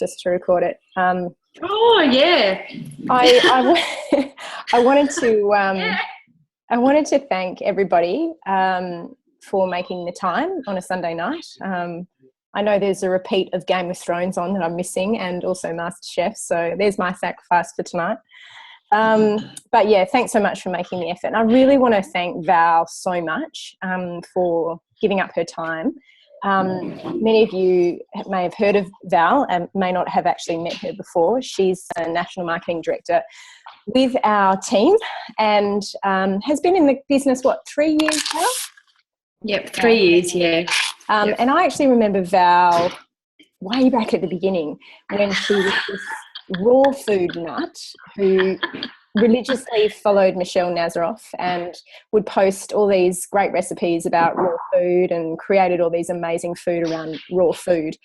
us to record it. Oh yeah. I wanted to I wanted to thank everybody for making the time on a Sunday night. I know there's a repeat of Game of Thrones on that I'm missing, and also MasterChef, so there's my sacrifice for tonight. But yeah, thanks so much for making the effort. And I really want to thank Val so much for giving up her time. Many of you may have heard of Val and may not have actually met her before. She's a National Marketing Director with our team and has been in the business, 3 years now? Yep, 3 years, yeah. Yep. And I actually remember Val way back at the beginning when she was this raw food nut who religiously followed Michelle Nazaroff and would post all these great recipes about raw food and created all these amazing food around raw food.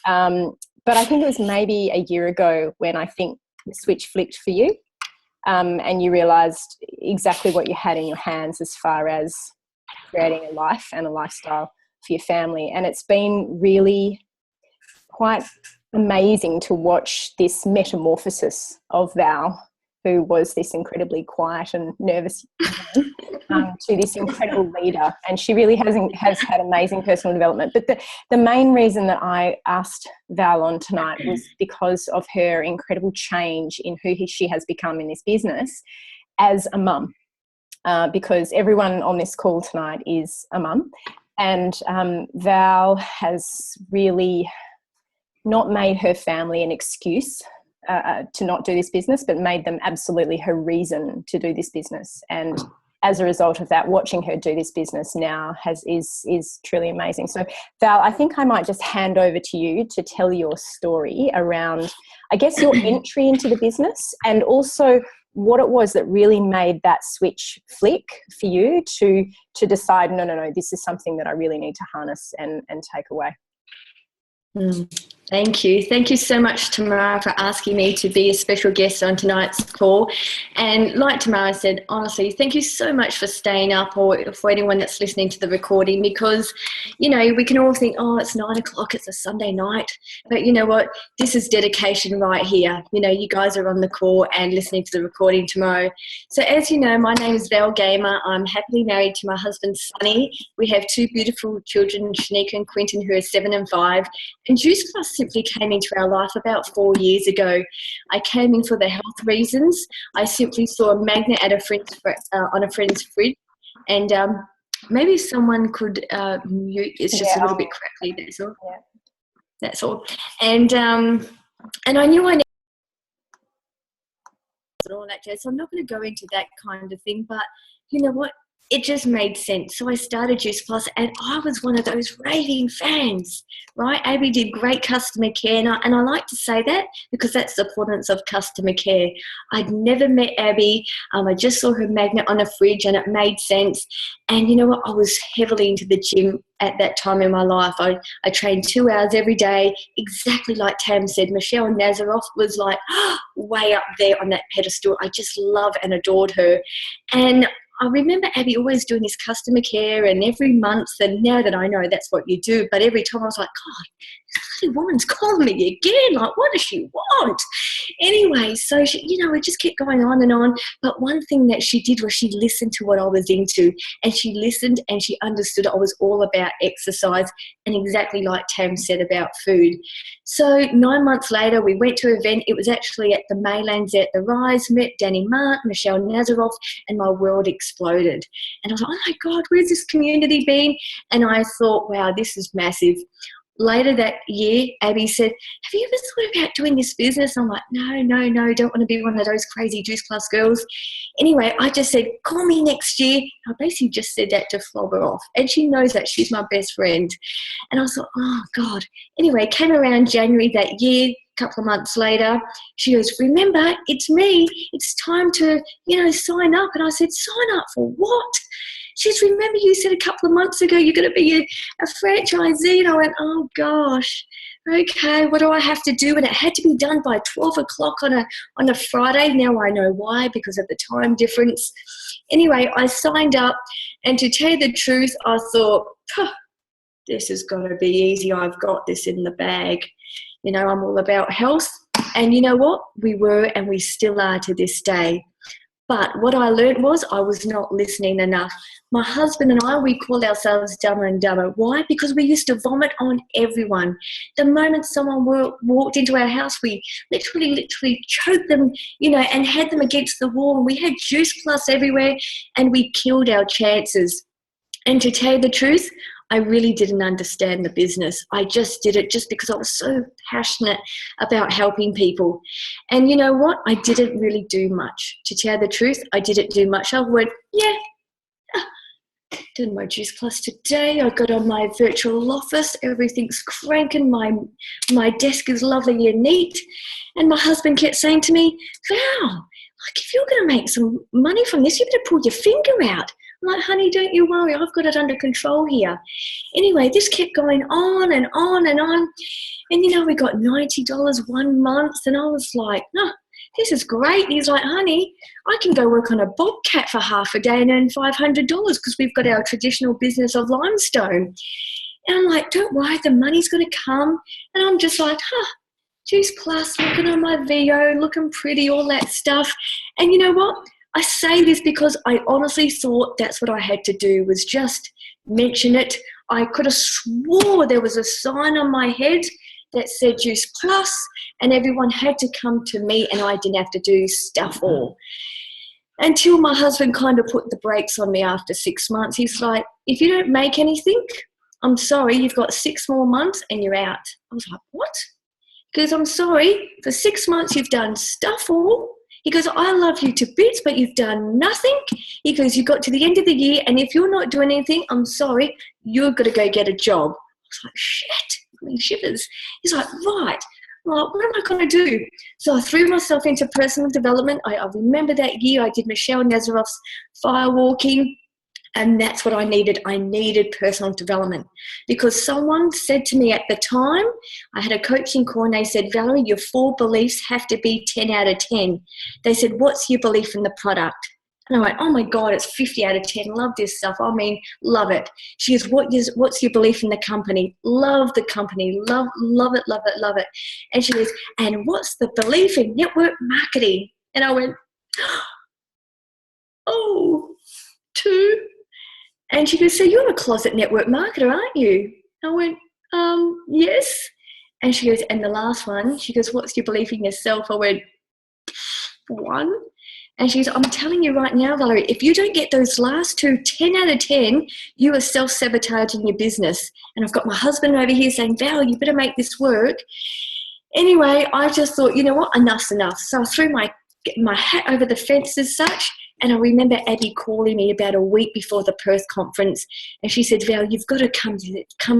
But I think it was maybe a year ago when I think the switch flicked for you and you realised exactly what you had in your hands as far as creating a life and a lifestyle for your family. And it's been really quite amazing to watch this metamorphosis of Val, who was this incredibly quiet and nervous woman, to this incredible leader. And she really has had amazing personal development. But the main reason that I asked Val on tonight was because of her incredible change in who she has become in this business as a mum. Because everyone on this call tonight is a mum. And Val has really not made her family an excuse to not do this business, but made them absolutely her reason to do this business. And as a result of that, watching her do this business now is truly amazing. So Val, I think I might just hand over to you to tell your story around, I guess, your entry into the business and also what it was that really made that switch flick for you to decide, no, this is something that I really need to harness and take away. Thank you. Thank you so much, Tamara, for asking me to be a special guest on tonight's call. And like Tamara said, honestly, thank you so much for staying up, or for anyone that's listening to the recording, because, you know, we can all think, oh, it's 9 o'clock, it's a Sunday night. But you know what? This is dedication right here. You know, you guys are on the call and listening to the recording tomorrow. So as you know, my name is Val Gamer. I'm happily married to my husband, Sonny. We have 2 beautiful children, Shanika and Quentin, who are 7 and 5. And Juice Plus simply came into our life about 4 years ago. I came in for the health reasons. I simply saw a magnet at on a friend's fridge, and maybe someone could mute. It's just a little bit crackly. That's all. Yeah. That's all. And I knew I needed all that jazz. So I'm not going to go into that kind of thing. But you know what? It just made sense. So I started Juice Plus, and I was one of those raving fans, right? Abby did great customer care, and I like to say that because that's the importance of customer care. I'd never met Abby. I just saw her magnet on a fridge, and it made sense. And you know what? I was heavily into the gym at that time in my life. I trained 2 hours every day, exactly like Tam said. Michelle Nazaroff was like way up there on that pedestal. I just loved and adored her. And I remember Abby always doing this customer care, and every month, and now that I know that's what you do, but every time I was like, God, this woman's calling me again. Like, what does she want? Anyway, so she, you know, it just kept going on and on. But one thing that she did was she listened to what I was into, and she listened and she understood I was all about exercise, and exactly like Tam said about food. So 9 months later, we went to an event. It was actually at the Maylands at the Rise, met Danny Mark, Michelle Nazaroff, and my world exploded. And I was like, oh my God, where's this community been? And I thought, wow, this is massive. Later that year, Abby said, have you ever thought about doing this business? I'm like, no, don't want to be one of those crazy Juice Plus girls. Anyway, I just said, call me next year. I basically just said that to flog her off. And she knows that. She's my best friend. And I thought, oh, God. Anyway, came around January that year, a couple of months later, she goes, remember, it's me. It's time to, sign up. And I said, sign up for what? She says, remember you said a couple of months ago you're going to be a franchisee? And I went, oh, gosh, okay, what do I have to do? And it had to be done by 12 o'clock on a Friday. Now I know why, because of the time difference. Anyway, I signed up, and to tell you the truth, I thought, this is going to be easy. I've got this in the bag. I'm all about health. And you know what? We were and we still are to this day. But what I learned was I was not listening enough. My husband and I, we call ourselves dumber and dumber. Why? Because we used to vomit on everyone. The moment someone walked into our house, we literally choked them, and had them against the wall. And we had Juice Plus everywhere, and we killed our chances. And to tell you the truth, I really didn't understand the business. I just did it just because I was so passionate about helping people. And you know what? I didn't really do much. To tell you the truth, I didn't do much. I went, did my Juice Plus today. I got on my virtual office. Everything's cranking. My desk is lovely and neat. And my husband kept saying to me, Val, if you're going to make some money from this, you better pull your finger out. I'm like, honey, don't you worry. I've got it under control here. Anyway, this kept going on and on and on. And, we got $90 1 month. And I was like, this is great. He's like, honey, I can go work on a bobcat for half a day and earn $500 because we've got our traditional business of limestone. And I'm like, don't worry, the money's going to come. And I'm just like, Juice Plus, looking on my VO, looking pretty, all that stuff. And you know what? I say this because I honestly thought that's what I had to do, was just mention it. I could have swore there was a sign on my head that said Juice Plus, and everyone had to come to me and I didn't have to do stuff all. Until my husband kind of put the brakes on me after 6 months. He's like, if you don't make anything, I'm sorry, you've got 6 more months and you're out. I was like, what? Because I'm sorry, for 6 months you've done stuff all. He goes, I love you to bits, but you've done nothing. He goes, you got to the end of the year, and if you're not doing anything, I'm sorry, you're going to go get a job. I was like, shit, shivers. He's like, right. Well, what am I going to do? So I threw myself into personal development. I remember that year I did Michelle Nazaroff's firewalking. And that's what I needed. I needed personal development because someone said to me at the time, I had a coaching call and they said, Valerie, your 4 beliefs have to be 10 out of 10. They said, what's your belief in the product? And I went, oh my God, it's 50 out of 10. Love this stuff. I mean, love it. She goes, what's your belief in the company? Love the company. Love it, love it, love it. And she goes, and what's the belief in network marketing? And I went, oh, 2. And she goes, so you're a closet network marketer, aren't you? I went, yes. And she goes, and the last one, she goes, what's your belief in yourself? I went, 1. And she goes, I'm telling you right now, Valerie, if you don't get those last 2, 10 out of 10, you are self-sabotaging your business. And I've got my husband over here saying, Val, you better make this work. Anyway, I just thought, you know what, enough's enough. So I threw my hat over the fence as such. And I remember Abby calling me about a week before the Perth conference. And she said, Val, you've got to come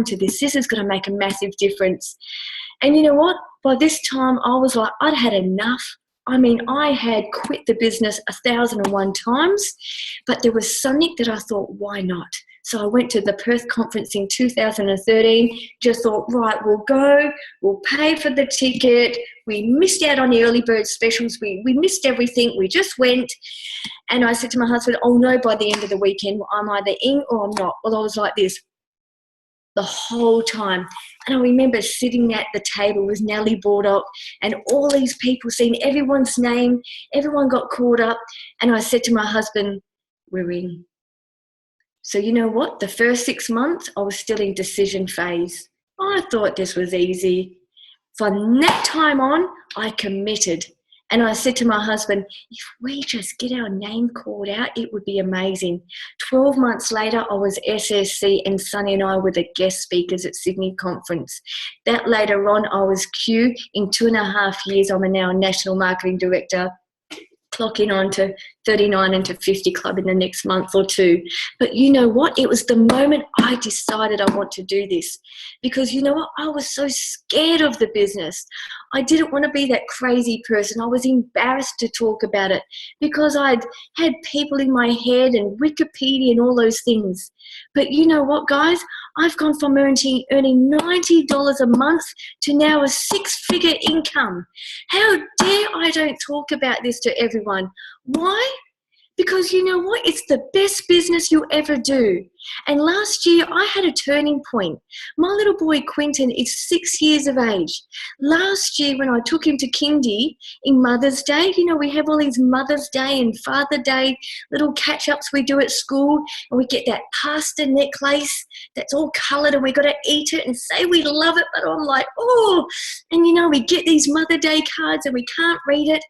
to this. This is going to make a massive difference. And you know what? By this time, I was like, I'd had enough. I mean, I had quit the business 1,001 times, but there was something that I thought, why not? So I went to the Perth conference in 2013, just thought, right, we'll go, we'll pay for the ticket. We missed out on the early bird specials. We missed everything. We just went. And I said to my husband, oh no, by the end of the weekend, I'm either in or I'm not. Well, I was like this the whole time. And I remember sitting at the table with Nellie Bordock and all these people, seeing everyone's name. Everyone got caught up. And I said to my husband, we're in. So you know what? The first 6 months, I was still in decision phase. I thought this was easy. From that time on, I committed. And I said to my husband, if we just get our name called out, it would be amazing. 12 months later, I was SSC and Sonny and I were the guest speakers at Sydney Conference. That later on, I was Q. In 2.5 years, I'm now a National Marketing Director, clocking on to 39 and to 50 club in the next month or 2. But you know what? It was the moment I decided I want to do this. Because you know what? I was so scared of the business. I didn't want to be that crazy person. I was embarrassed to talk about it because I'd had people in my head and Wikipedia and all those things. But you know what, guys? I've gone from earning $90 a month to now a 6-figure income. How dare I don't talk about this to everyone? Why? Because you know what? It's the best business you'll ever do. And last year, I had a turning point. My little boy, Quentin, is 6 years of age. Last year, when I took him to kindy in Mother's Day, you know, we have all these Mother's Day and Father Day little catch-ups we do at school, and we get that pasta necklace that's all coloured, and we got to eat it and say we love it, but I'm like, oh, and you know, we get these Mother Day cards and we can't read it.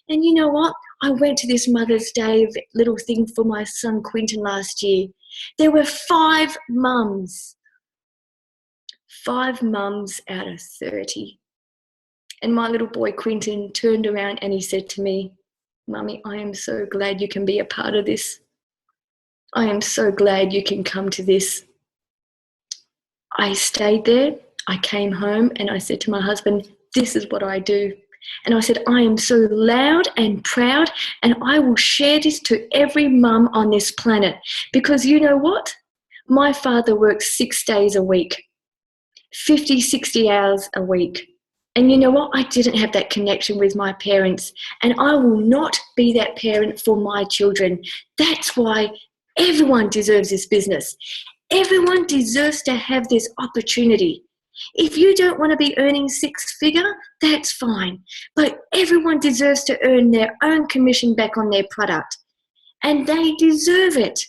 And you know what? I went to this Mother's Day little thing for my son Quentin last year. There were 5 mums. 5 mums out of 30. And my little boy Quentin turned around and he said to me, Mummy, I am so glad you can be a part of this. I am so glad you can come to this. I stayed there. I came home and I said to my husband, this is what I do. And I said, I am so loud and proud, and I will share this to every mum on this planet. Because you know what? My father works 6 days a week, 50, 60 hours a week. And you know what? I didn't have that connection with my parents, and I will not be that parent for my children. That's why everyone deserves this business. Everyone deserves to have this opportunity. If you don't want to be earning 6-figure, that's fine. But everyone deserves to earn their own commission back on their product. And they deserve it.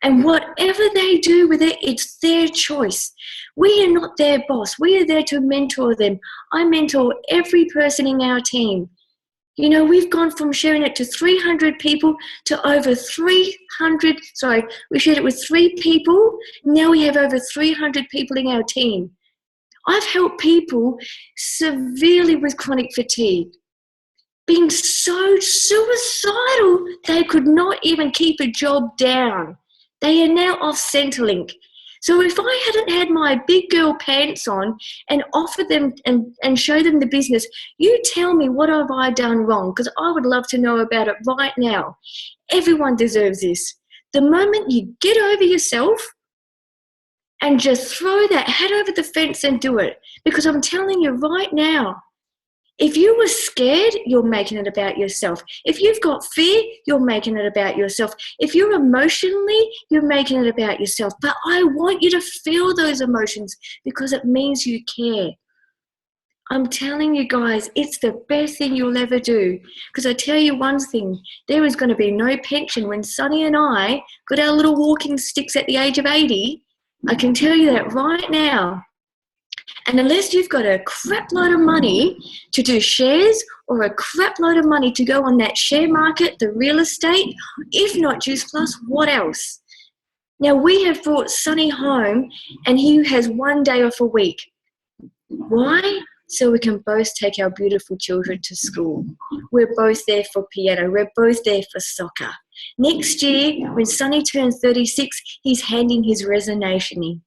And whatever they do with it, it's their choice. We are not their boss. We are there to mentor them. I mentor every person in our team. You know, we've gone from sharing it to 300 people to over 300, we shared it with 3 people. Now we have over 300 people in our team. I've helped people severely with chronic fatigue, being so suicidal they could not even keep a job down. They are now off Centrelink. So if I hadn't had my big girl pants on and offered them and show them the business, you tell me what have I done wrong, because I would love to know about it right now. Everyone deserves this. The moment you get over yourself, and just throw that hat over the fence and do it. Because I'm telling you right now, if you were scared, you're making it about yourself. If you've got fear, you're making it about yourself. If you're emotionally, you're making it about yourself. But I want you to feel those emotions because it means you care. I'm telling you guys, it's the best thing you'll ever do. Because I tell you one thing, there is going to be no pension when Sonny and I got our little walking sticks at the age of 80. I can tell you that right now. And unless you've got a crap load of money to do shares or a crap load of money to go on that share market, the real estate, if not Juice Plus, what else? Now, we have brought Sonny home and he has 1 day off a week. Why? So we can both take our beautiful children to school. We're both there for piano. We're both there for soccer. Next year, when Sonny turns 36, he's handing his resignation in.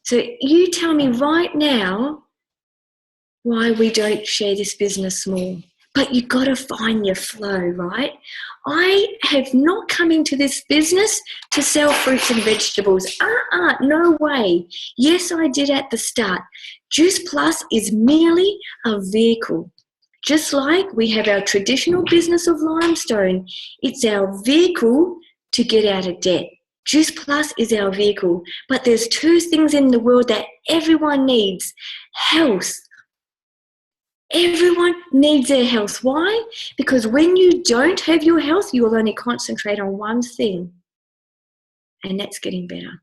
So you tell me right now why we don't share this business more. But you've got to find your flow, right? I have not come into this business to sell fruits and vegetables. No way. Yes, I did at the start. Juice Plus is merely a vehicle. Just like we have our traditional business of limestone, it's our vehicle to get out of debt. Juice Plus is our vehicle. But there's 2 things in the world that everyone needs. Health. Everyone needs their health. Why? Because when you don't have your health, you will only concentrate on one thing, and that's getting better.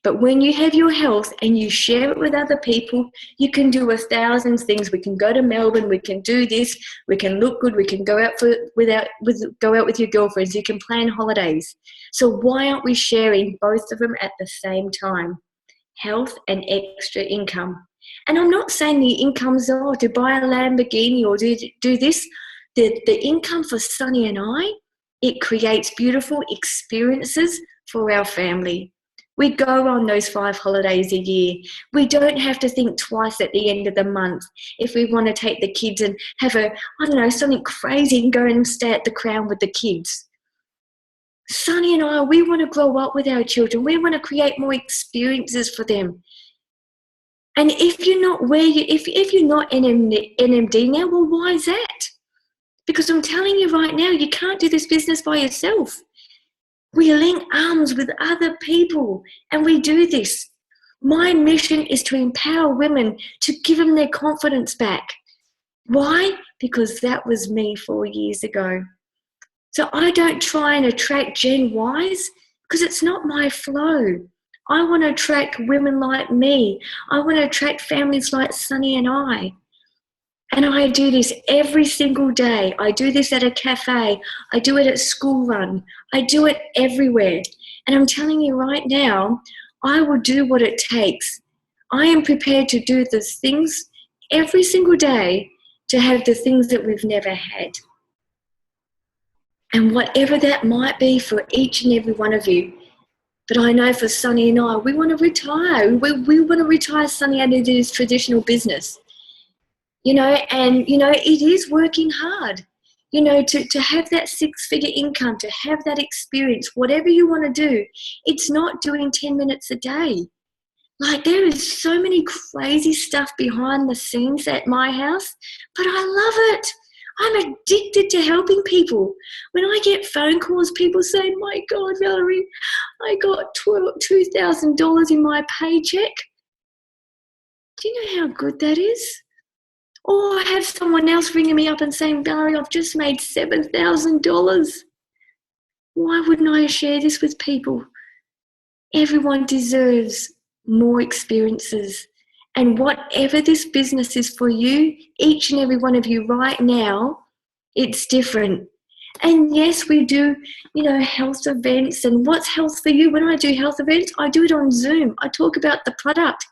But when you have your health and you share it with other people, you can do 1,000 things. We can go to Melbourne, we can do this, we can look good, we can go out with your girlfriends, you can plan holidays. So why aren't we sharing both of them at the same time? Health and extra income. And I'm not saying the income's to buy a Lamborghini or do this. The income for Sonny and I, it creates beautiful experiences for our family. We go on those 5 holidays a year. We don't have to think twice at the end of the month if we want to take the kids and have something crazy and go and stay at the Crown with the kids. Sonny and I, we want to grow up with our children. We want to create more experiences for them. And if you're not if you're not NMD now, well, why is that? Because I'm telling you right now, you can't do this business by yourself. We link arms with other people and we do this. My mission is to empower women to give them their confidence back. Why? Because that was me 4 years ago. So I don't try and attract Gen Ys because it's not my flow. I want to attract women like me. I want to attract families like Sunny and I. And I do this every single day. I do this at a cafe. I do it at school run. I do it everywhere. And I'm telling you right now, I will do what it takes. I am prepared to do the things every single day to have the things that we've never had. And whatever that might be for each and every one of you. But I know for Sunny and I, we want to retire. We want to retire Sunny out of this traditional business. And it is working hard, to have that 6-figure income, to have that experience, whatever you want to do. It's not doing 10 minutes a day. Like, there is so many crazy stuff behind the scenes at my house, but I love it. I'm addicted to helping people. When I get phone calls, people say, my God, Valerie, I got $2,000 in my paycheck. Do you know how good that is? Or I have someone else ringing me up and saying, Valerie, I've just made $7,000. Why wouldn't I share this with people? Everyone deserves more experiences. And whatever this business is for you, each and every one of you right now, it's different. And yes, we do, health events. And what's health for you? When I do health events, I do it on Zoom. I talk about the product.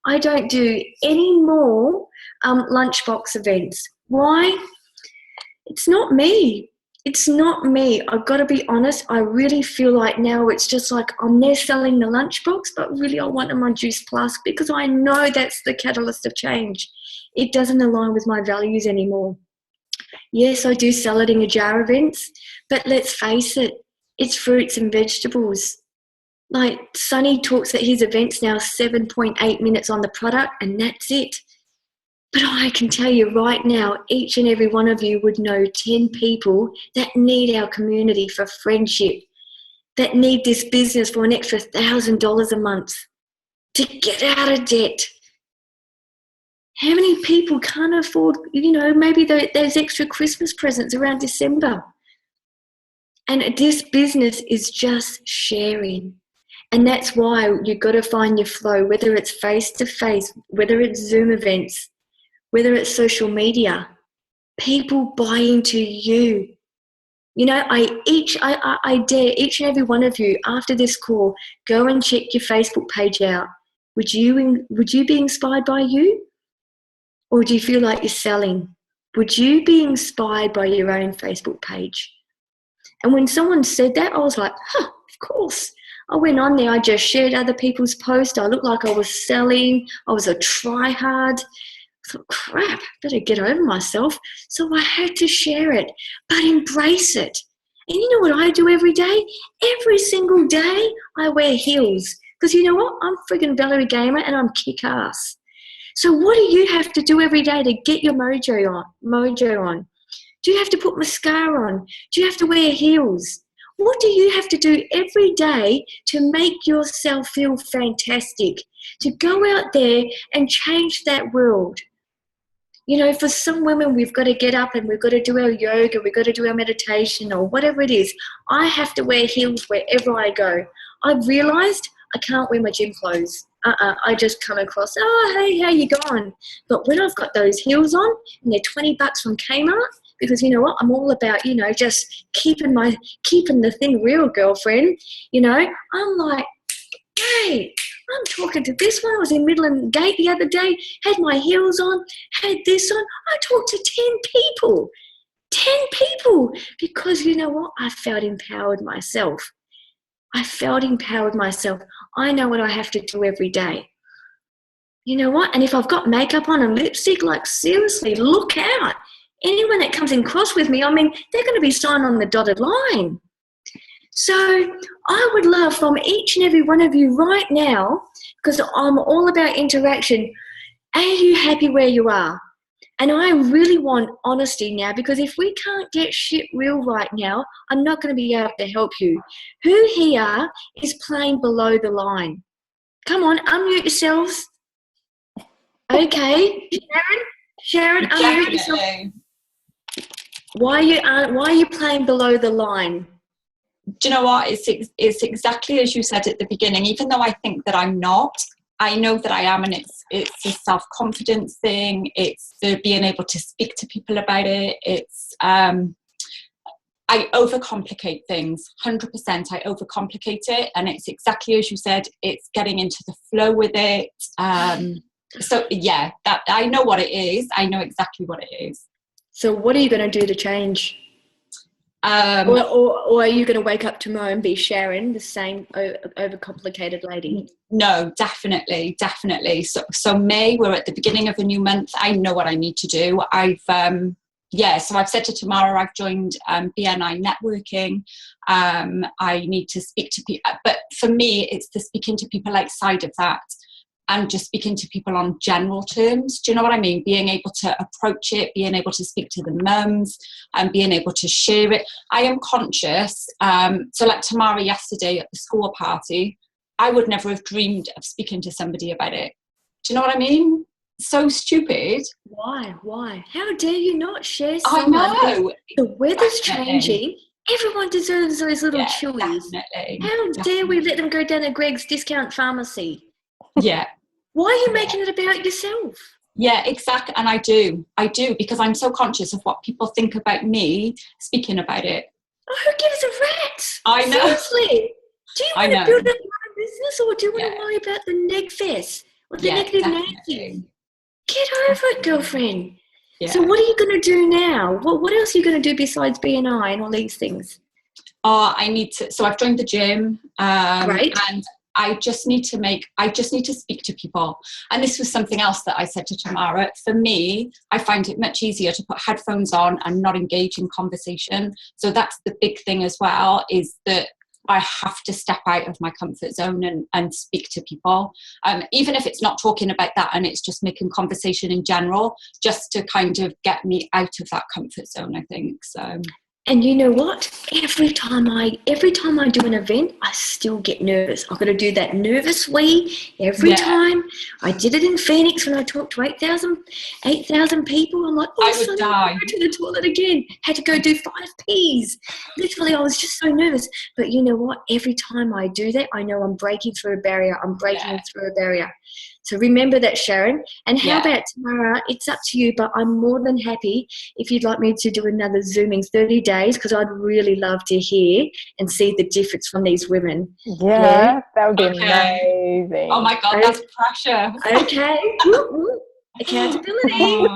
I don't do any more lunchbox events. Why? It's not me. It's not me. I've got to be honest. I really feel like now it's just like I'm there selling the lunchbox, but really I want them on Juice Plus because I know that's the catalyst of change. It doesn't align with my values anymore. Yes, I do salad in a jar events, but let's face it, it's fruits and vegetables. Like Sunny talks at his events now 7.8 minutes on the product and that's it. But I can tell you right now, each and every one of you would know 10 people that need our community for friendship, that need this business for an extra $1,000 a month to get out of debt. How many people can't afford, maybe those extra Christmas presents around December? And this business is just sharing. And that's why you've got to find your flow, whether it's face-to-face, whether it's Zoom events, whether it's social media. People buy into you. I dare each and every one of you after this call, go and check your Facebook page out. Would you be inspired by you? Or do you feel like you're selling? Would you be inspired by your own Facebook page? And when someone said that, I was like, of course. I went on there, I just shared other people's posts. I looked like I was selling. I was a try-hard. I thought, crap, better get over myself. So I had to share it, but embrace it. And you know what I do every day? Every single day, I wear heels. Because you know what? I'm friggin' Val Gamer and I'm kick-ass. So what do you have to do every day to get your mojo on? Do you have to put mascara on? Do you have to wear heels? What do you have to do every day to make yourself feel fantastic? To go out there and change that world? For some women, we've got to get up and we've got to do our yoga, we've got to do our meditation or whatever it is. I have to wear heels wherever I go. I've realised I can't wear my gym clothes. I just come across, hey, how you going? But when I've got those heels on and they're $20 from Kmart, because you know what, I'm all about, just keeping the thing real, girlfriend. I'm like, hey, I'm talking to this one. I was in Midland Gate the other day, had my heels on, had this on. I talked to 10 people, because you know what? I felt empowered myself. I know what I have to do every day. You know what? And if I've got makeup on and lipstick, like seriously, look out. Anyone that comes in cross with me, they're going to be signed on the dotted line. So I would love from each and every one of you right now, because I'm all about interaction, are you happy where you are? And I really want honesty now, because if we can't get shit real right now, I'm not going to be able to help you. Who here is playing below the line? Come on, unmute yourselves. Okay, Sharon, unmute yourself. Why are you playing below the line? Do you know what? It's exactly as you said at the beginning. Even though I think that I'm not, I know that I am, and it's a self-confidence thing. It's the being able to speak to people about it. It's I overcomplicate things. 100%, I overcomplicate it, and it's exactly as you said. It's getting into the flow with it. So yeah, that I know what it is. I know exactly what it is. So what are you going to do to change? Or are you going to wake up tomorrow and be Sharon, the same overcomplicated lady? No, definitely. So May, we're at the beginning of a new month. I know what I need to do. So I've said to Tamara, I've joined BNI networking. I need to speak to people, but for me, it's the speaking to people outside of that. And just speaking to people on general terms. Do you know what I mean? Being able to approach it, being able to speak to the mums, and being able to share it. I am conscious. So like Tamara yesterday at the school party, I would never have dreamed of speaking to somebody about it. Do you know what I mean? So stupid. Why? How dare you not share someone? I know. The weather's changing. Everyone deserves those little chewies. Definitely. How dare we let them go down to Greg's discount pharmacy? Yeah. Why are you making it about yourself? Yeah, exactly. And I do because I'm so conscious of what people think about me speaking about it. Oh, who gives a rat? I know. Seriously. Do you want to build up your own business, or do you want to worry about the neg fest or the negative Nancy? Get over it, girlfriend. Yeah. So what are you going to do now? What else are you going to do besides BNI and all these things? So I've joined the gym. Great. And I just need to speak to people. And this was something else that I said to Tamara. For me, I find it much easier to put headphones on and not engage in conversation. So that's the big thing as well, is that I have to step out of my comfort zone and speak to people. Even if it's not talking about that and it's just making conversation in general, just to kind of get me out of that comfort zone, I think. So. And you know what? Every time I do an event, I still get nervous. I've got to do that nervous wee every time. I did it in Phoenix when I talked to 8,000 people. I'm like, I would die. Go to the toilet again. Had to go do 5 Ps. Literally, I was just so nervous. But you know what? Every time I do that, I know I'm breaking through a barrier. So remember that, Sharon. And how about Tamara? It's up to you, but I'm more than happy if you'd like me to do another Zooming 30 days, because I'd really love to hear and see the difference from these women. Yeah. That would be amazing. Oh my God, that's pressure. Okay. Accountability.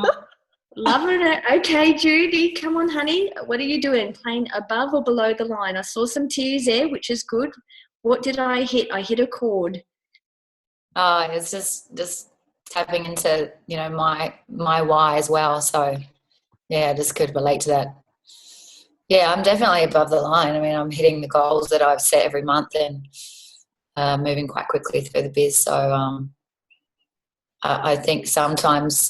Loving it. Okay, Judy, come on, honey. What are you doing? Playing above or below the line? I saw some tears there, which is good. What did I hit? I hit a chord. It's just tapping into, my why as well. So yeah, I just could relate to that. Yeah, I'm definitely above the line. I mean, I'm hitting the goals that I've set every month and moving quite quickly through the biz. So I think sometimes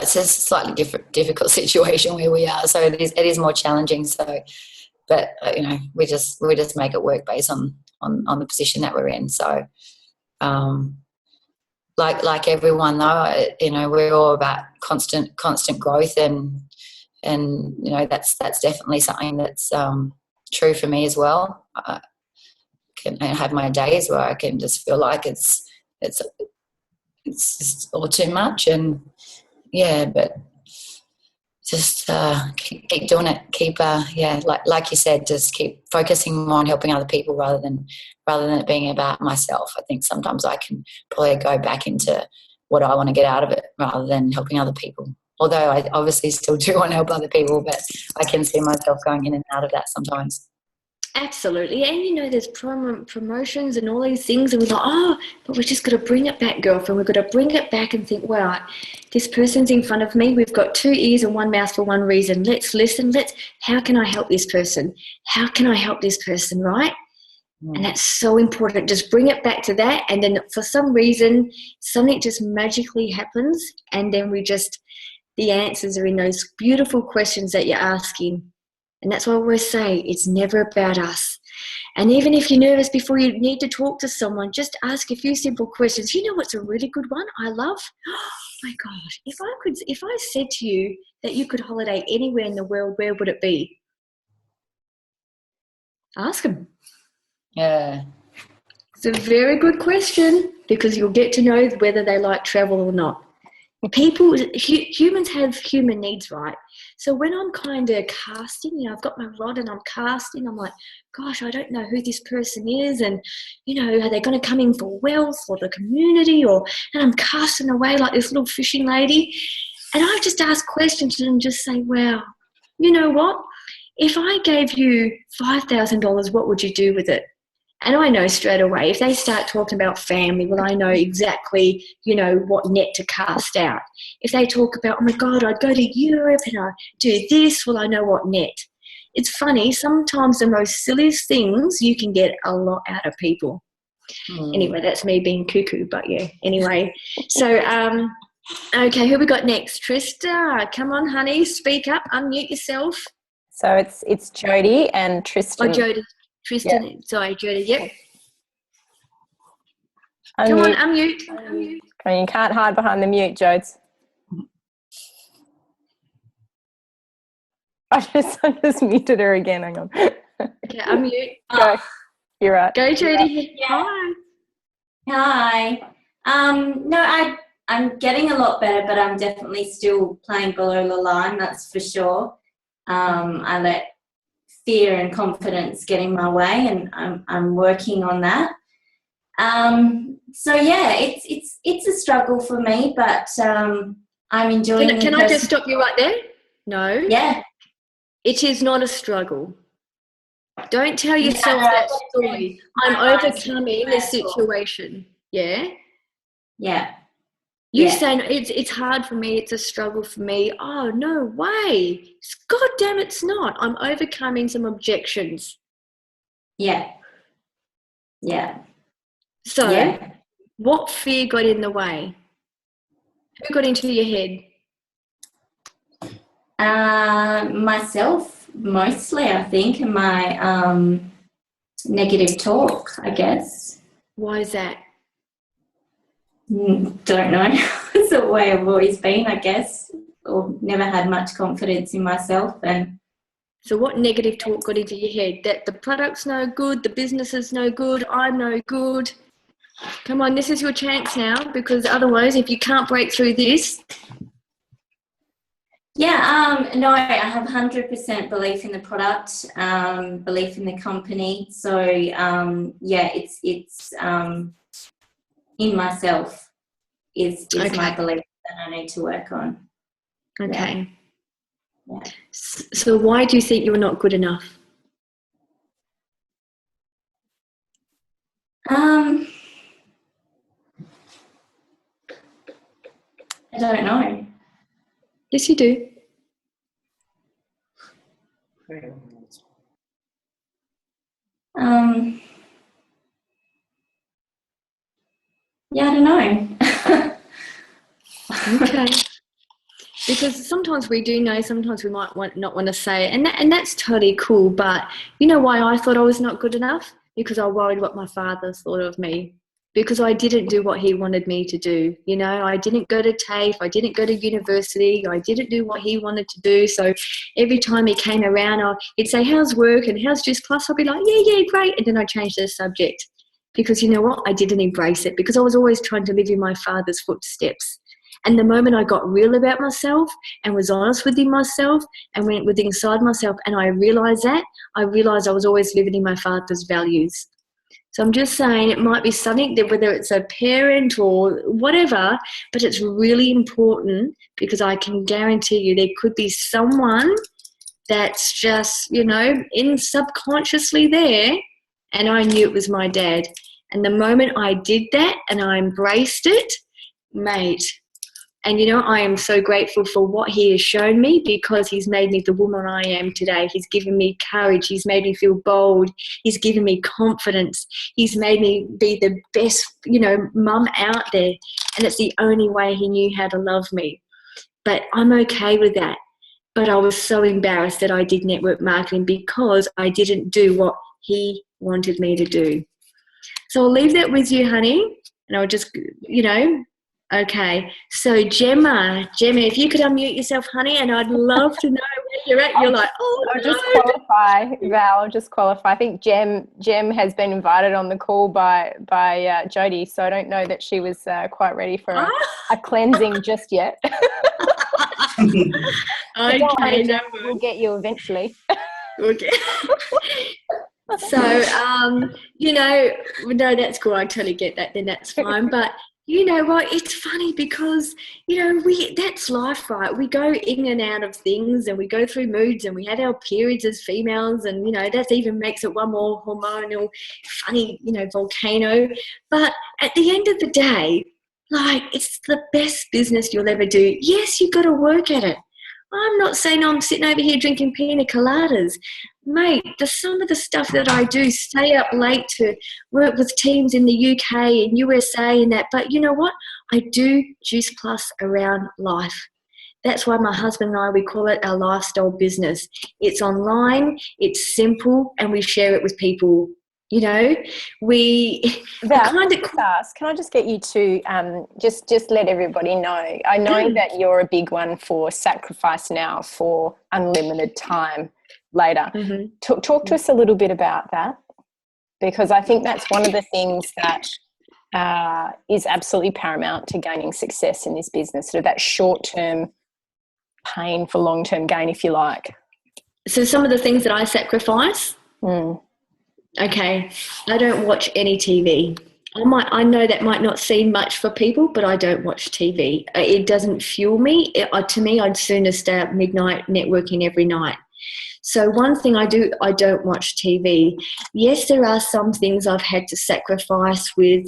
it's a slightly difficult situation where we are. So it is more challenging. So. But we just make it work based on the position that we're in. So, like everyone though, we're all about constant growth, and that's definitely something that's true for me as well. I have my days where I can just feel like it's just all too much, and but. Just keep doing it. Keep, like you said, just keep focusing more on helping other people rather than it being about myself. I think sometimes I can probably go back into what I want to get out of it rather than helping other people. Although I obviously still do want to help other people, but I can see myself going in and out of that sometimes. Absolutely. And there's promotions and all these things, and we're like, but we've just got to bring it back, girlfriend. We've got to bring it back and think, well, this person's in front of me. We've got 2 ears and 1 mouth for one reason. Let's listen. How can I help this person? How can I help this person, right? And that's so important. Just bring it back to that. And then for some reason, something just magically happens. And then the answers are in those beautiful questions that you're asking. And that's why I always say it's never about us. And even if you're nervous before you need to talk to someone, just ask a few simple questions. You know what's a really good one I love? Oh my gosh, if I said to you that you could holiday anywhere in the world, where would it be? Ask them. Yeah. It's a very good question, because you'll get to know whether they like travel or not. Humans have human needs, right? So when I'm kind of casting, I've got my rod and I'm casting, I'm like, gosh, I don't know who this person is, and, are they going to come in for wealth or the community, and I'm casting away like this little fishing lady, and I just ask questions and just say, wow, you know what? If I gave you $5,000, what would you do with it? And I know straight away, if they start talking about family, well, I know exactly, what net to cast out. If they talk about, oh my God, I'd go to Europe and I'd do this, well, I know what net. It's funny, sometimes the most silliest things, you can get a lot out of people. Anyway, that's me being cuckoo, but yeah, anyway. So, okay, who we got next? Trista, come on, honey, speak up, unmute yourself. So it's Jody and Tristan. Oh, Jody. Tristan, yep. Sorry, Jody, yep. Unmute. Come on, unmute. You can't hide behind the mute, Jodes. I just muted her again. Hang on. Okay, unmute. Go. You're right. Go, Jody. Yeah. Hi. No, I'm getting a lot better, but I'm definitely still playing below the line, that's for sure. I let fear and confidence get in my way, and I'm working on that. So yeah, it's a struggle for me, but I'm enjoying. Can I just stop you right there? No. Yeah. It is not a struggle. Don't tell yourself that story. I'm overcoming the situation. Yeah. Yeah. You saying it's hard for me, it's a struggle for me. Oh, no way. God damn, it's not. I'm overcoming some objections. Yeah. Yeah. So, what fear got in the way? Who got into your head? Myself, mostly, I think, and my negative talk, I guess. Why is that? Don't know. It's the way I've always been, I guess, or never had much confidence in myself. And so what negative talk got into your head? That the product's no good, the business is no good, I'm no good. Come on, this is your chance now, because otherwise, if you can't break through this. Yeah, no, I have 100% belief in the product, belief in the company. So, it's in myself is my belief that I need to work on. Okay. Yeah. So why do you think you're not good enough? I don't know. Yes, you do. Yeah, I don't know. Okay. Because sometimes we do know, sometimes we might not want to say it, and that's totally cool. But you know why I thought I was not good enough? Because I worried what my father thought of me. Because I didn't do what he wanted me to do. You know, I didn't go to TAFE, I didn't go to university, I didn't do what he wanted to do. So every time he came around, he'd say, how's work and how's just class? I'd be like, yeah, great. And then I'd change the subject. Because you know what? I didn't embrace it, because I was always trying to live in my father's footsteps. And the moment I got real about myself and was honest within myself and went within inside myself, and I realised I was always living in my father's values. So I'm just saying, it might be something that, whether it's a parent or whatever, but it's really important, because I can guarantee you there could be someone that's just, in subconsciously there, and I knew it was my dad. And the moment I did that and I embraced it, mate, And, I am so grateful for what he has shown me, because he's made me the woman I am today. He's given me courage. He's made me feel bold. He's given me confidence. He's made me be the best, mum out there. And it's the only way he knew how to love me. But I'm okay with that. But I was so embarrassed that I did network marketing because I didn't do what he wanted me to do. So I'll leave that with you, honey. And I'll just, okay. So Gemma, if you could unmute yourself, honey, and I'd love to know where you're at. You're like, I'll just qualify, Val. I'll just qualify. I think Gem has been invited on the call by Jodie, so I don't know that she was quite ready for a cleansing just yet. Okay, we'll get you eventually. Okay. So, no, that's cool. I totally get that. Then that's fine. But you know what? It's funny because, that's life, right? We go in and out of things, and we go through moods, and we had our periods as females, and, that even makes it one more hormonal, funny, volcano. But at the end of the day, it's the best business you'll ever do. Yes, you've got to work at it. I'm not saying I'm sitting over here drinking pina coladas. Mate, some of the stuff that I do, stay up late to work with teams in the UK and USA and that. But you know what? I do Juice Plus around life. That's why my husband and I, we call it our lifestyle business. It's online, it's simple, and we share it with people. Val, can I just get you to just let everybody know? I know that you're a big one for sacrifice now for unlimited time later. Mm-hmm. Talk to us a little bit about that, because I think that's one of the things that is absolutely paramount to gaining success in this business, so that short-term pain for long-term gain, if you like. So some of the things that I sacrifice. Okay, I don't watch any TV. I know that might not seem much for people, but I don't watch TV. It doesn't fuel me. To me, I'd sooner stay up midnight networking every night. So one thing I do, I don't watch TV. Yes, there are some things I've had to sacrifice with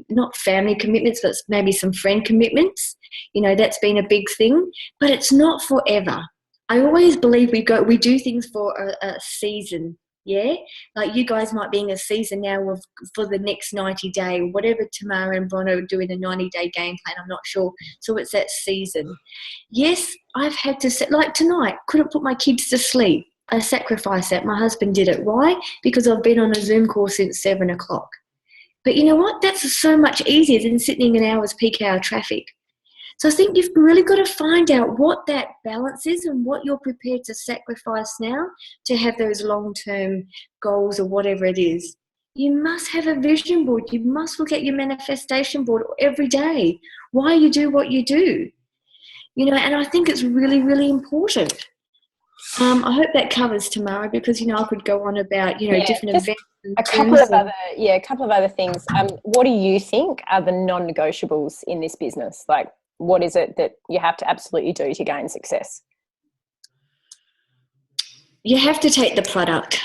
not family commitments, but maybe some friend commitments. That's been a big thing, but it's not forever. I always believe we do things for a season. Yeah, like you guys might be in a season now for the next 90 day, whatever Tamara and Bono are doing a 90-day game plan, I'm not sure. So it's that season. Yes, I've had to, like tonight, couldn't put my kids to sleep. I sacrificed that. My husband did it. Why? Because I've been on a Zoom call since 7 o'clock. But you know what? That's so much easier than sitting in an hour's peak hour traffic. So I think you've really got to find out what that balance is and what you're prepared to sacrifice now to have those long-term goals or whatever it is. You must have a vision board. You must look at your manifestation board every day, why you do what you do. And I think it's really, really important. I hope that covers, Tamara, because, I could go on about, different events. A couple of other things. What do you think are the non-negotiables in this business? Like, what is it that you have to absolutely do to gain success? You have to take the product.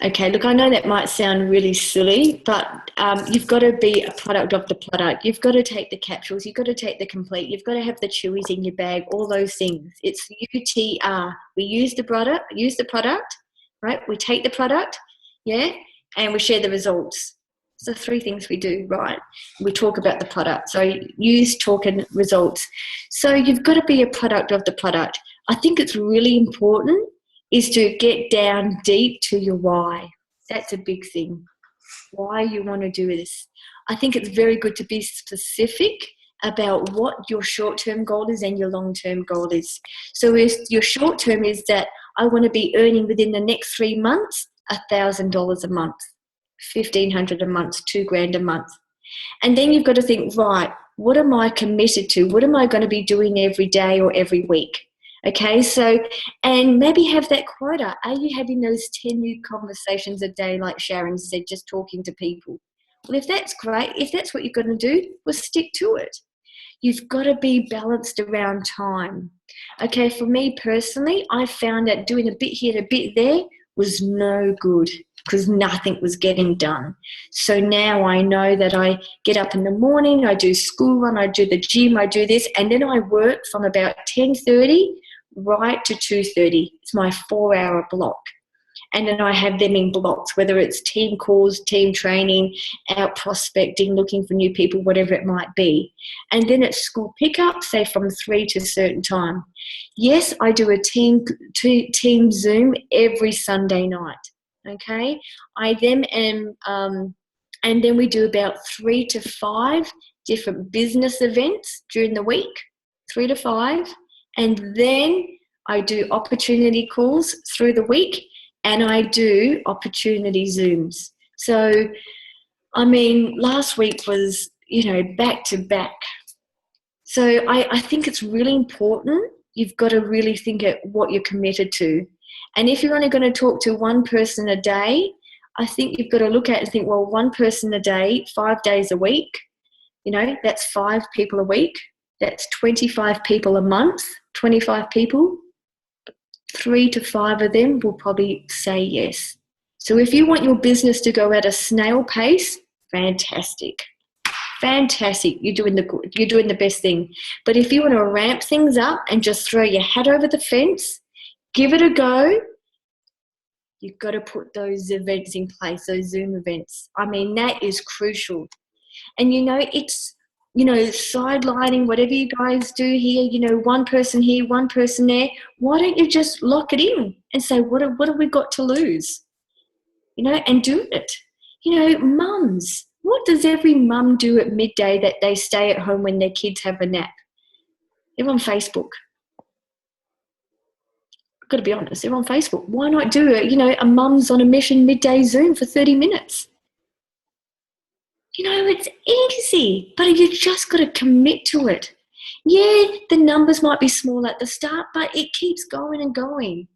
Okay, look, I know that might sound really silly, but you've got to be a product of the product. You've got to take the capsules. You've got to take the complete. You've got to have the chewies in your bag, all those things. It's UTR. We use the product, right? We take the product, yeah, and we share the results. So 3 things we do, right? We talk about the product. So use, talk, and results. So you've got to be a product of the product. I think it's really important is to get down deep to your why. That's a big thing. Why you want to do this. I think it's very good to be specific about what your short-term goal is and your long-term goal is. So if your short-term is that I want to be earning within the next 3 months $1,000 a month. $1,500 a month, $2,000 a month. And then you've got to think, right, what am I committed to? What am I going to be doing every day or every week? Okay, so, and maybe have that quota. Are you having those 10 new conversations a day, like Sharon said, just talking to people? Well, if that's great, if that's what you're going to do, well, stick to it. You've got to be balanced around time. Okay, for me personally, I found that doing a bit here and a bit there was no good. because nothing was getting done. So now I know that I get up in the morning, I do school run, I do the gym, I do this, and then I work from about 10:30 right to 2:30. It's my 4-hour block. And then I have them in blocks, whether it's team calls, team training, out prospecting, looking for new people, whatever it might be. And then it's school pickup, say from 3 to a certain time. Yes, I do a team Zoom every Sunday night. Okay, I then am, and then we do about 3 to 5 different business events during the week, 3 to 5, and then I do opportunity calls through the week, and I do opportunity Zooms. So, I mean, last week was, back to back. So I think it's really important. You've got to really think at what you're committed to. And if you're only going to talk to one person a day, I think you've got to look at it and think, well, one person a day, 5 days a week, that's 5 people a week. That's 25 people a month, 25 people. 3 to 5 of them will probably say yes. So if you want your business to go at a snail pace, fantastic. Fantastic. You're doing the best thing. But if you want to ramp things up and just throw your hat over the fence, give it a go, you've got to put those events in place, those Zoom events. I mean, that is crucial. And, it's, sidelining whatever you guys do here, one person here, one person there. Why don't you just lock it in and say, what have we got to lose? And do it. Mums. What does every mum do at midday that they stay at home when their kids have a nap? They're on Facebook. I've got to be honest, they're on Facebook. Why not do it? A mum's on a mission midday Zoom for 30 minutes. It's easy, but you just got to commit to it. Yeah, the numbers might be small at the start, but it keeps going and going.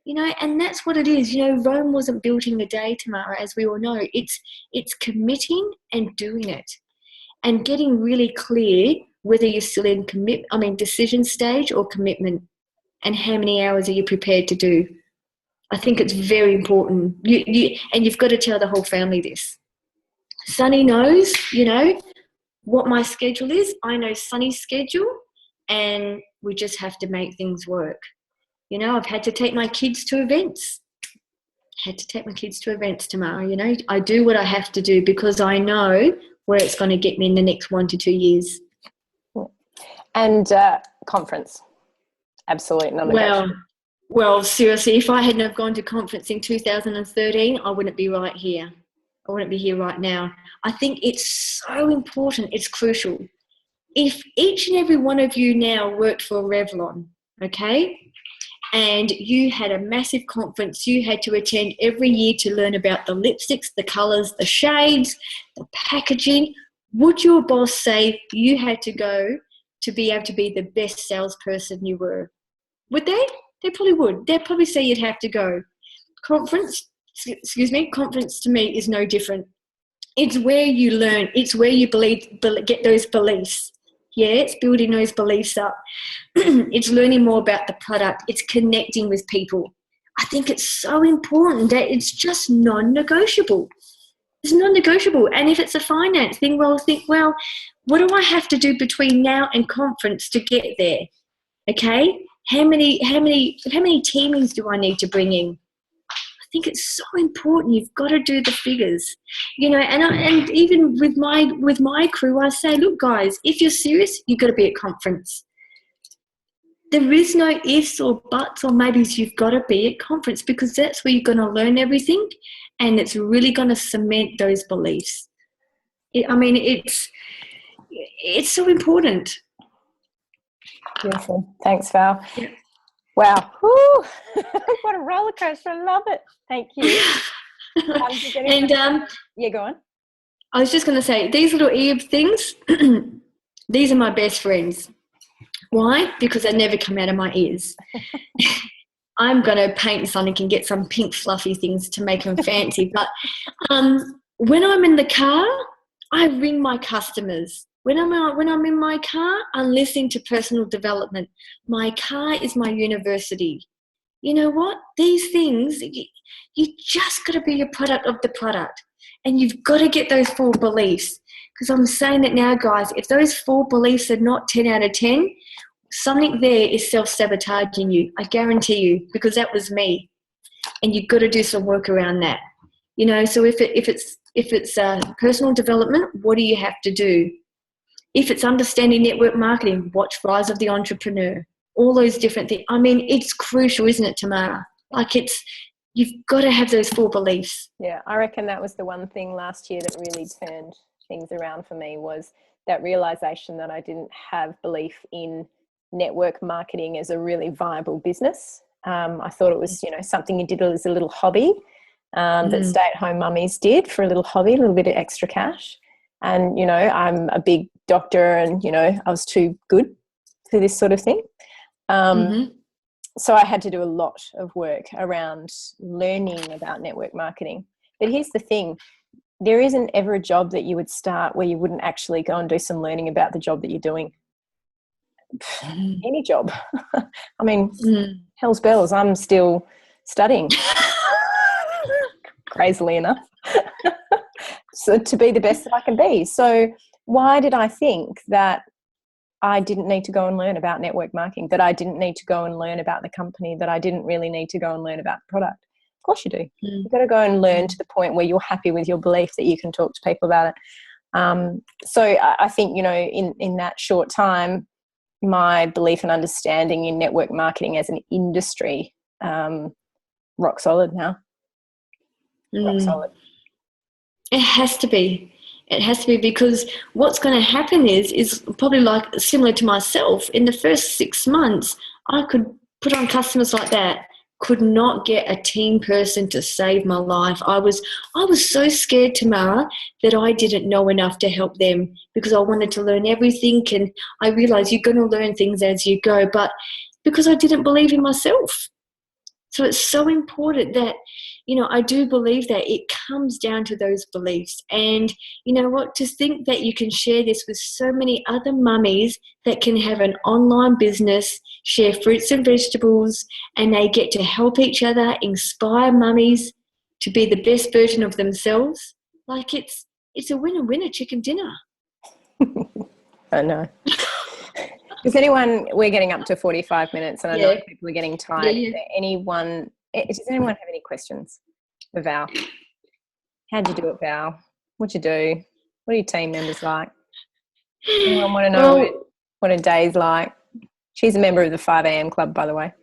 And that's what it is. Rome wasn't built in a day, Tamara, as we all know. It's committing and doing it and getting really clear whether you're still in decision stage or commitment, and how many hours are you prepared to do. I think it's very important. And you've got to tell the whole family this. Sunny knows, what my schedule is. I know Sunny's schedule, and we just have to make things work. I've had to take my kids to events. Tomorrow. I do what I have to do because I know where it's going to get me in the next 1 to 2 years. And conference. Absolutely non-negotiable. Well, seriously, if I hadn't have gone to conference in 2013, I wouldn't be right here. I wouldn't be here right now. I think it's so important. It's crucial. If each and every one of you now worked for Revlon, okay, and you had a massive conference you had to attend every year to learn about the lipsticks, the colours, the shades, the packaging, would your boss say you had to go to be able to be the best salesperson you were? Would they? They probably would. They'd probably say you'd have to go. Conference to me is no different. It's where you learn. It's where you get those beliefs. Yeah, it's building those beliefs up. It's learning more about the product. It's connecting with people. I think it's so important that it's just non-negotiable. It's non-negotiable. And if it's a finance thing, what do I have to do between now and conference to get there? Okay? How many teamings do I need to bring in? I think it's so important. You've got to do the figures, and even with my crew, I say, look, guys, if you're serious, you've got to be at conference. There is no ifs or buts or maybes. You've got to be at conference because that's where you're going to learn everything, and it's really going to cement those beliefs. It's so important. Beautiful. Thanks, Val. Yeah. Wow. Woo. What a roller coaster. I love it. Thank you. Yeah, go on. I was just going to say, these little ear things, these are my best friends. Why? Because they never come out of my ears. I'm going to paint Sonic and get some pink fluffy things to make them fancy. But when I'm in the car, I ring my customers. When I'm in my car, I'm listening to personal development. My car is my university. you know what? These things, you just got to be a product of the product. And you've got to get those 4 beliefs. Because I'm saying it now, guys, if those 4 beliefs are not 10 out of 10, something there is self-sabotaging you. I guarantee you, because that was me. And you've got to do some work around that. You know, so if it's personal development, what do you have to do? If it's understanding network marketing, watch Rise of the Entrepreneur. All those different things. I mean, it's crucial, isn't it, Tamara? Like you've got to have those 4 beliefs. Yeah, I reckon that was the one thing last year that really turned things around for me, was that realization that I didn't have belief in network marketing as a really viable business. I thought it was, you know, something you did as a little hobby that stay-at-home mummies did for a little hobby, a little bit of extra cash. And, you know, I'm a big doctor and, you know, I was too good for this sort of thing. So I had to do a lot of work around learning about network marketing. But here's the thing. There isn't ever a job that you would start where you wouldn't actually go and do some learning about the job that you're doing. Any job. I mean, hell's bells, I'm still studying. Crazily enough. So to be the best that I can be. So why did I think that I didn't need to go and learn about network marketing, that I didn't need to go and learn about the company, that I didn't really need to go and learn about the product? Of course you do. You've got to go and learn to the point where you're happy with your belief that you can talk to people about it. So I think, you know, in that short time, my belief and understanding in network marketing as an industry, rock solid now. Rock solid. It has to be. It has to be, because what's going to happen is probably like similar to myself. In the first 6 months, I could put on customers like that, could not get a team person to save my life. I was so scared, Tamara, that I didn't know enough to help them, because I wanted to learn everything. And I realized you're going to learn things as you go, but because I didn't believe in myself. So it's so important that, you know, I do believe that it comes down to those beliefs. And you know what, to think that you can share this with so many other mummies that can have an online business, share fruits and vegetables, and they get to help each other, inspire mummies to be the best version of themselves. Like it's a winner-winner chicken dinner. I know. Does anyone, we're getting up to 45 minutes and I know people are getting tired. Yeah. Does anyone have any questions for Val? How'd you do it, Val? What'd you do? What are your team members like? Anyone want to know what a day's like? She's a member of the 5 a.m. club, by the way.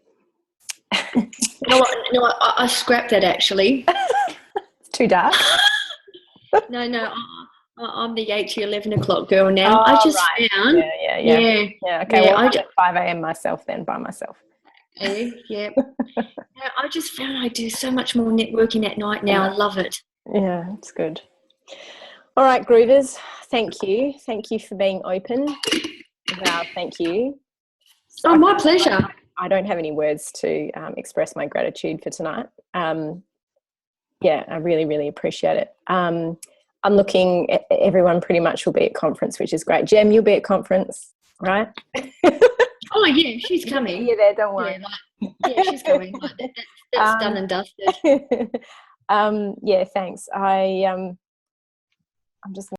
No, I scrapped that actually. It's too dark. No, I'm the 8 to 11 o'clock girl now. I just found. Yeah. Okay, well, I'm at 5 a.m. myself then, by myself. Yeah. I just found I do so much more networking at night now. I love it. Yeah, it's good. All right, Groovers, thank you. Thank you for being open. Val, thank you. So my pleasure. I don't have any words to express my gratitude for tonight. Yeah, I really, really appreciate it. I'm looking at everyone pretty much will be at conference, which is great. Jem, you'll be at conference, right? Oh, yeah, she's coming. You're there, don't worry. Yeah, she's coming. That's done and dusted. Yeah, thanks. I'm just